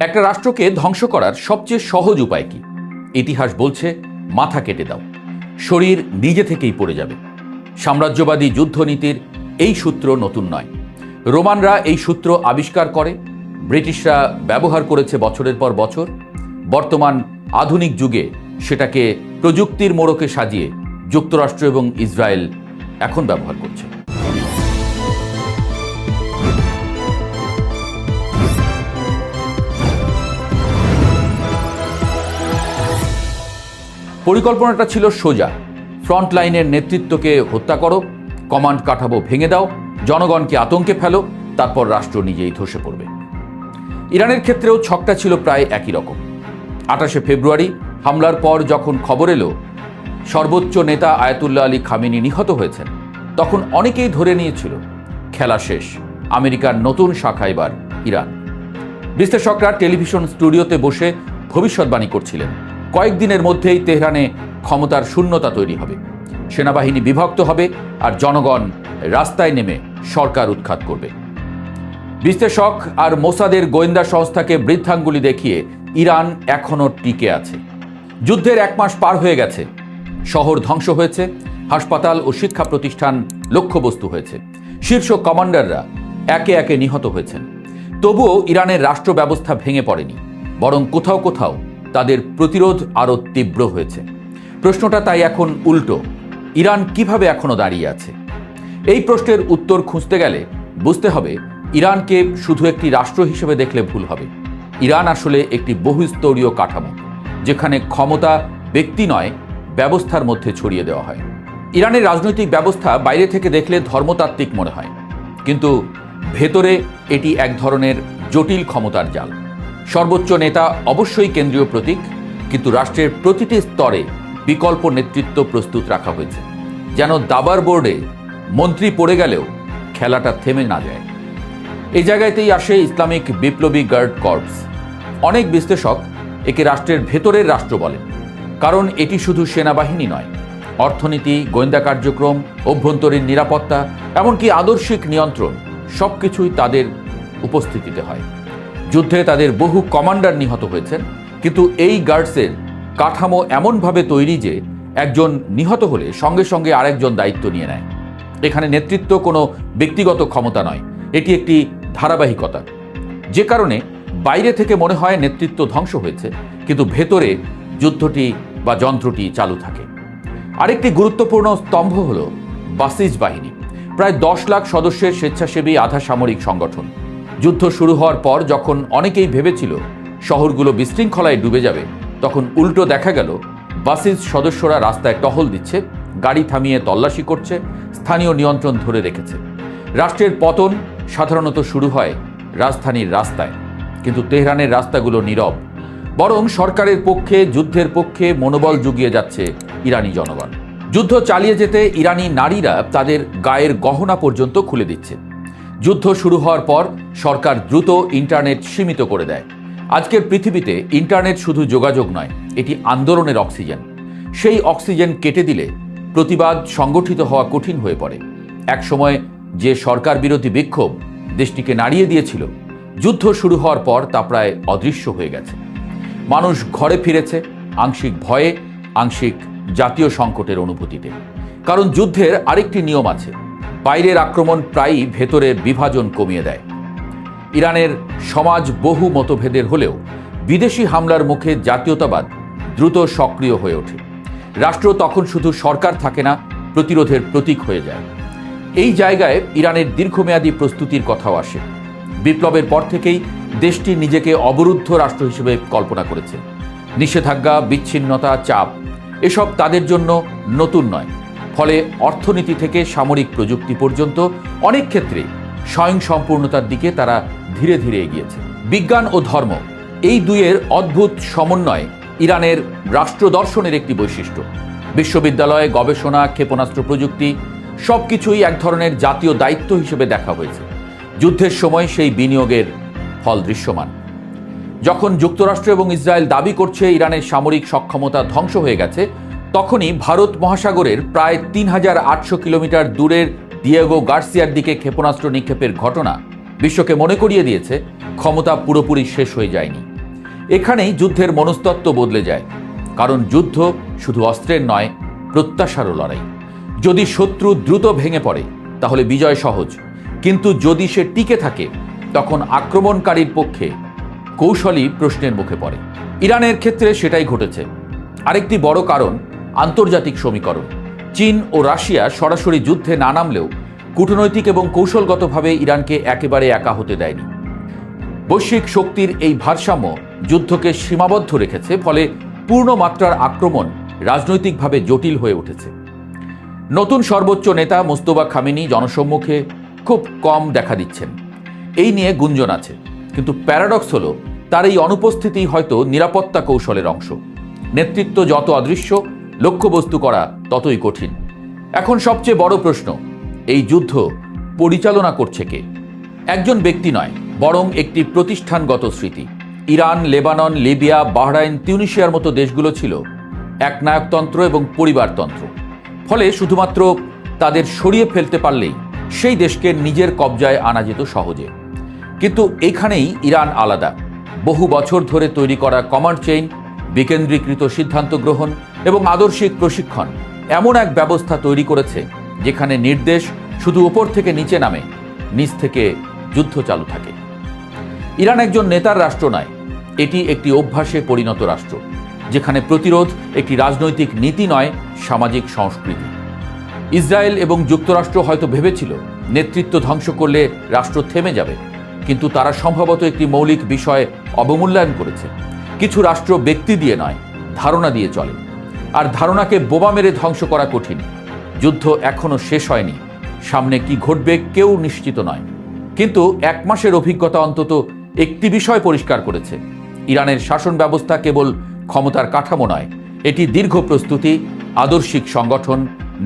একটা রাষ্ট্রকে ধ্বংস করার সবচেয়ে সহজ উপায় কি? ইতিহাস বলছে মাথা কেটে দাও, শরীর নিজে থেকেই পড়ে যাবে। সাম্রাজ্যবাদী যুদ্ধনীতির এই সূত্র নতুন নয়। রোমানরা এই সূত্র আবিষ্কার করে, ব্রিটিশরা ব্যবহার করেছে বছরের পর বছর। বর্তমান আধুনিক যুগে সেটাকে প্রযুক্তির মোড়কে সাজিয়ে যুক্তরাষ্ট্র এবং ইসরায়েল এখন ব্যবহার করছে। পরিকল্পনাটা ছিল সোজা, ফ্রন্ট লাইনের নেতৃত্বকে হত্যা করো, কমান্ড কাঠামো ভেঙে দাও, জনগণকে আতঙ্কে ফেলো, তারপর রাষ্ট্র নিজেই ধসে পড়বে। ইরানের ক্ষেত্রেও ছকটা ছিল প্রায় একই রকম। 28শে ফেব্রুয়ারি হামলার পর যখন খবর এলো সর্বোচ্চ নেতা আয়াতুল্লাহ আলী খামেনি নিহত হয়েছেন, তখন অনেকেই ধরে নিয়েছিল খেলা শেষ, আমেরিকার নতুন শাখা এবার ইরান। বিশ্লেষকরা টেলিভিশন স্টুডিওতে বসে ভবিষ্যৎবাণী করছিলেন কয়েকদিনের মধ্যেই তেহরানে ক্ষমতার শূন্যতা তৈরি হবে, সেনাবাহিনী বিভক্ত হবে আর জনগণ রাস্তায় নেমে সরকার উৎখাত করবে। বিশ্লেষক আর মোসাদের গোয়েন্দা সংস্থাকে বৃদ্ধাঙ্গুলি দেখিয়ে ইরান এখনও টিকে আছে। যুদ্ধের 1 মাস পার হয়ে গেছে, শহর ধ্বংস হয়েছে, হাসপাতাল ও শিক্ষা প্রতিষ্ঠান লক্ষ্যবস্তু হয়েছে, শীর্ষ কমান্ডাররা একে একে নিহত হয়েছেন। তবুও ইরানের রাষ্ট্র ব্যবস্থা ভেঙে পড়েনি, বরং কোথাও কোথাও তাদের প্রতিরোধ আরও তীব্র হয়েছে। প্রশ্নটা তাই এখন উল্টো, ইরান কিভাবে এখনো দাঁড়িয়ে আছে? এই প্রশ্নের উত্তর খুঁজতে গেলে বুঝতে হবে ইরানকে শুধু একটি রাষ্ট্র হিসেবে দেখলে ভুল হবে। ইরান আসলে একটি বহুস্তরীয় কাঠামো, যেখানে ক্ষমতা ব্যক্তি নয় ব্যবস্থার মধ্যে ছড়িয়ে দেওয়া হয়। ইরানের রাজনৈতিক ব্যবস্থা বাইরে থেকে দেখলে ধর্মতাত্ত্বিক মনে হয়, কিন্তু ভেতরে এটি এক ধরনের জটিল ক্ষমতার জাল। সর্বোচ্চ নেতা অবশ্যই কেন্দ্রীয় প্রতীক, কিন্তু রাষ্ট্রের প্রতিটি স্তরে বিকল্প নেতৃত্ব প্রস্তুত রাখা হয়েছে, যেন দাবার বোর্ডে মন্ত্রী পড়ে গেলেও খেলাটা থেমে না যায়। এই জায়গাতেই আসে ইসলামিক বিপ্লবী গার্ড কর্পস। অনেক বিশ্লেষক একে রাষ্ট্রের ভেতরের রাষ্ট্র বলেন, কারণ এটি শুধু সেনাবাহিনী নয়, অর্থনীতি, গোয়েন্দা কার্যক্রম, অভ্যন্তরীণ নিরাপত্তা, এমনকি আদর্শিক নিয়ন্ত্রণ সবকিছুই তাদের উপস্থিতিতে হয়। যুদ্ধে তাদের বহু কমান্ডার নিহত হয়েছেন, কিন্তু এই গার্ডসের কাঠামো এমনভাবে তৈরি যে একজন নিহত হলে সঙ্গে সঙ্গে আরেকজন দায়িত্ব নিয়ে নেয়। এখানে নেতৃত্ব কোনো ব্যক্তিগত ক্ষমতা নয়, এটি একটি ধারাবাহিকতা। যে কারণে বাইরে থেকে মনে হয় নেতৃত্ব ধ্বংস হয়েছে, কিন্তু ভেতরে যুদ্ধটি বা যন্ত্রটি চালু থাকে। আরেকটি গুরুত্বপূর্ণ স্তম্ভ হল বাসিজ বাহিনী, প্রায় 10 লাখ সদস্যের স্বেচ্ছাসেবী আধা সামরিক সংগঠন। যুদ্ধ শুরু হওয়ার পর যখন অনেকেই ভেবেছিল শহরগুলো বিশৃঙ্খলায় ডুবে যাবে, তখন উল্টো দেখা গেল বাসিজ সদস্যরা রাস্তায় টহল দিচ্ছে, গাড়ি থামিয়ে তল্লাশি করছে, স্থানীয় নিয়ন্ত্রণ ধরে রেখেছে। রাষ্ট্রের পতন সাধারণত শুরু হয় রাজধানীর রাস্তায়, কিন্তু তেহরানের রাস্তাগুলো নীরব, বরং সরকারের পক্ষে, যুদ্ধের পক্ষে মনোবল জুগিয়ে যাচ্ছে ইরানি জনগণ। যুদ্ধ চালিয়ে যেতে ইরানি নারীরা তাদের গায়ের গহনা পর্যন্ত খুলে দিচ্ছে। যুদ্ধ শুরু হওয়ার পর সরকার দ্রুত ইন্টারনেট সীমিত করে দেয়। আজকের পৃথিবীতে ইন্টারনেট শুধু যোগাযোগ নয়, এটি আন্দোলনের অক্সিজেন। সেই অক্সিজেন কেটে দিলে প্রতিবাদ সংগঠিত হওয়া কঠিন হয়ে পড়ে। একসময় যে সরকার বিরোধী বিক্ষোভ দেশটিকে নাড়িয়ে দিয়েছিল, যুদ্ধ শুরু হওয়ার পর তা প্রায় অদৃশ্য হয়ে গেছে। মানুষ ঘরে ফিরেছে আংশিক ভয়ে, আংশিক জাতীয় সংকটের অনুভূতিতে। কারণ যুদ্ধের আরেকটি নিয়ম আছে, বাইরের আক্রমণ প্রায়ই ভেতরের বিভাজন কমিয়ে দেয়। ইরানের সমাজ বহু মতভেদের হলেও বিদেশি হামলার মুখে জাতীয়তাবাদ দ্রুত সক্রিয় হয়ে ওঠে। রাষ্ট্র তখন শুধু সরকার থাকে না, প্রতিরোধের প্রতীক হয়ে যায়। এই জায়গায় ইরানের দীর্ঘমেয়াদী প্রস্তুতির কথাও আসে। বিপ্লবের পর থেকেই দেশটি নিজেকে অবরুদ্ধ রাষ্ট্র হিসেবে কল্পনা করেছে। নিষেধাজ্ঞা, বিচ্ছিন্নতা, চাপ এসব তাদের জন্য নতুন নয়। ফলে অর্থনীতি থেকে সামরিক প্রযুক্তি পর্যন্ত অনেক ক্ষেত্রে স্বয়ংসম্পূর্ণতার দিকে তারা ধীরে ধীরে এগিয়েছে। বিজ্ঞান ও ধর্ম, এই দুইয়ের অদ্ভুত সমন্বয় ইরানের রাষ্ট্র দর্শনের একটি বৈশিষ্ট্য। বিশ্ববিদ্যালয়ে গবেষণা, ক্ষেপণাস্ত্র প্রযুক্তি সবকিছুই এক ধরনের জাতীয় দায়িত্ব হিসেবে দেখা হয়েছে। যুদ্ধের সময় সেই বিনিয়োগের ফল দৃশ্যমান। যখন যুক্তরাষ্ট্র এবং ইসরায়েল দাবি করছে ইরানের সামরিক সক্ষমতা ধ্বংস হয়ে গেছে, তখনই ভারত মহাসাগরের প্রায় ৩,৮০০ কিলোমিটার দূরের দিয়েগো গার্সিয়ার দিকে ক্ষেপণাস্ত্র নিক্ষেপের ঘটনা বিশ্বকে মনে করিয়ে দিয়েছে ক্ষমতা পুরোপুরি শেষ হয়ে যায়নি। এখানেই যুদ্ধের মনস্তত্ত্ব বদলে যায়, কারণ যুদ্ধ শুধু অস্ত্রের নয়, প্রত্যাশারও লড়াই। যদি শত্রু দ্রুত ভেঙে পড়ে তাহলে বিজয় সহজ, কিন্তু যদি সে টিকে থাকে তখন আক্রমণকারীর পক্ষে কৌশলই প্রশ্নের মুখে পড়ে। ইরানের ক্ষেত্রে সেটাই ঘটেছে। আরেকটি বড় কারণ আন্তর্জাতিক সমীকরণ। চীন ও রাশিয়া সরাসরি যুদ্ধে না নামলেও কূটনৈতিক এবং কৌশলগতভাবে ইরানকে একেবারে একা হতে দেয়নি। বৈশ্বিক শক্তির এই ভারসাম্য যুদ্ধকে সীমাবদ্ধ রেখেছে, ফলে পূর্ণ মাত্রার আক্রমণ রাজনৈতিকভাবে জটিল হয়ে উঠেছে। নতুন সর্বোচ্চ নেতা মোস্তফা খামেনি জনসম্মুখে খুব কম দেখা দিচ্ছেন, এই নিয়ে গুঞ্জন আছে। কিন্তু প্যারাডক্স হলো তার এই অনুপস্থিতি হয়তো নিরাপত্তা কৌশলের অংশ। নেতৃত্ব যত অদৃশ্য, লক্ষ্যবস্তু করা ততই কঠিন। এখন সবচেয়ে বড় প্রশ্ন, এই যুদ্ধ পরিচালনা করছে কে? একজন ব্যক্তি নয়, বরং একটি প্রতিষ্ঠানগত স্মৃতি। ইরান, লেবানন, লিবিয়া, বাহরাইন, তিউনিসিয়ার মতো দেশগুলো ছিল একনায়কতন্ত্র এবং পরিবারতন্ত্র। ফলে শুধুমাত্র তাদের সরিয়ে ফেলতে পারলেই সেই দেশকে নিজের কবজায় আনা যেত সহজে। কিন্তু এখানেই ইরান আলাদা। বহু বছর ধরে তৈরি করা কমান্ড চেইন, বিকেন্দ্রীকৃত সিদ্ধান্ত গ্রহণ এবং আদর্শিক প্রশিক্ষণ এমন এক ব্যবস্থা তৈরি করেছে যেখানে নির্দেশ শুধু উপর থেকে নিচে নামে, নিচ থেকে যুদ্ধ চালু থাকে। ইরান একজন নেতার রাষ্ট্র নয়, এটি একটি অভ্যাসে পরিণত রাষ্ট্র, যেখানে প্রতিরোধ একটি রাজনৈতিক নীতি নয়, সামাজিক সংস্কৃতি। ইসরায়েল এবং যুক্তরাষ্ট্র হয়তো ভেবেছিল নেতৃত্ব ধ্বংস করলে রাষ্ট্র থেমে যাবে, কিন্তু তারা সম্ভবত একটি মৌলিক বিষয় অবমূল্যায়ন করেছে। কিছু রাষ্ট্র ব্যক্তি দিয়ে নয়, ধারণা দিয়ে চলে, আর ধারণাকে বোমা মেরে ধ্বংস করা কঠিন। যুদ্ধ এখনো শেষ হয়নি, সামনে কি ঘটবে কেউ নিশ্চিত নয়। কিন্তু 1 মাসের অভিজ্ঞতা অন্তত একটি বিষয় পরিষ্কার করেছে, ইরানের শাসন ব্যবস্থা কেবল ক্ষমতার কাঠামো নয়, এটি দীর্ঘ প্রস্তুতি, আদর্শিক সংগঠন,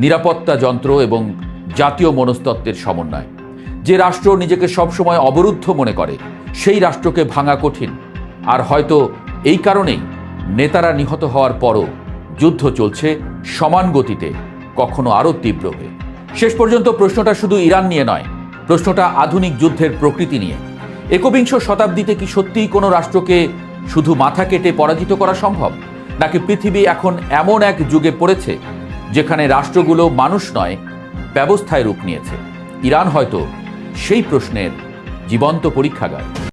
নিরাপত্তা যন্ত্র এবং জাতীয় মনস্তত্ত্বের সমন্বয়। যে রাষ্ট্র নিজেকে সবসময় অবরুদ্ধ মনে করে, সেই রাষ্ট্রকে ভাঙা কঠিন। আর হয়তো এই কারণেই নেতারা নিহত হওয়ার পরও যুদ্ধ চলছে সমান গতিতে, কখনো আরও তীব্র হয়ে। শেষ পর্যন্ত প্রশ্নটা শুধু ইরান নিয়ে নয়, প্রশ্নটা আধুনিক যুদ্ধের প্রকৃতি নিয়ে। একবিংশ শতাব্দীতে কি সত্যিই কোনো রাষ্ট্রকে শুধু মাথা কেটে পরাজিত করা সম্ভব, নাকি পৃথিবী এখন এমন এক যুগে পড়েছে যেখানে রাষ্ট্রগুলো মানুষ নয়, ব্যবস্থায় রূপ নিয়েছে? ইরান হয়তো সেই প্রশ্নের জীবন্ত পরীক্ষাগার।